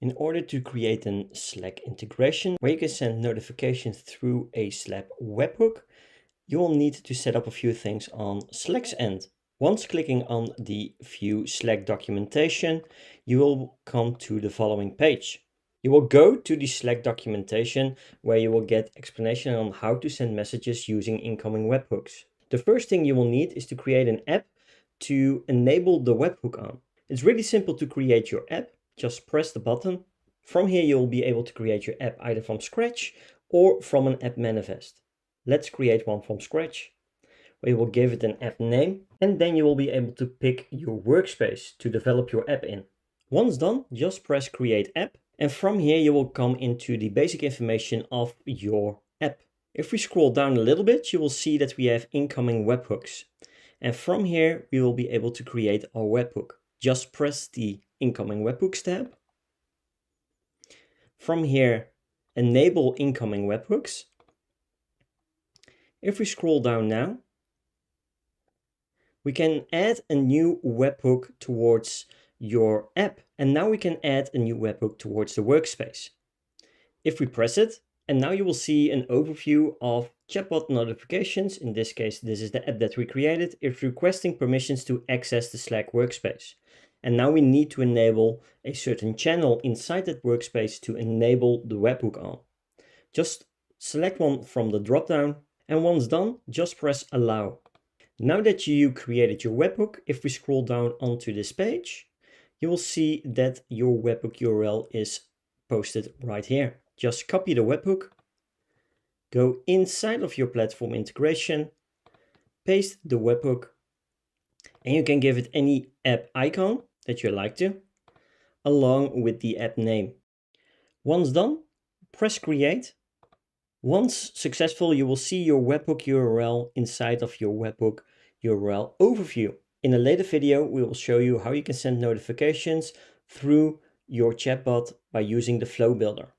In order to create a Slack integration where you can send notifications through a Slack webhook, you will need to set up a few things on Slack's end. Once clicking on the View Slack documentation, you will come to the following page. You will go to the Slack documentation where you will get explanation on how to send messages using incoming webhooks. The first thing you will need is to create an app to enable the webhook on. It's really simple to create your app. Just press the button. From here you will be able to create your app either from scratch or from an app manifest. Let's create one from scratch. We will give it an app name, and then you will be able to pick your workspace to develop your app in. Once done, just press create app, and from here you will come into the basic information of your app. If we scroll down a little bit, you will see that we have incoming webhooks. And from here we will be able to create our webhook. Just press the incoming webhooks tab. From here, enable incoming webhooks. If we scroll down now, we can add a new webhook towards your app. And now we can add a new webhook towards the workspace. If we press it, and now you will see an overview of chatbot notifications. In this case, this is the app that we created. It's requesting permissions to access the Slack workspace. And now we need to enable a certain channel inside that workspace to enable the webhook on. Just select one from the dropdown, and once done, just press allow. Now that you created your webhook, if we scroll down onto this page, you will see that your webhook URL is posted right here. Just copy the webhook, go inside of your platform integration, paste the webhook, and you can give it any app icon that you like to, along with the app name. Once done, press create. Once successful, you will see your webhook URL inside of your webhook URL overview. In a later video, we will show you how you can send notifications through your chatbot by using the Flow Builder.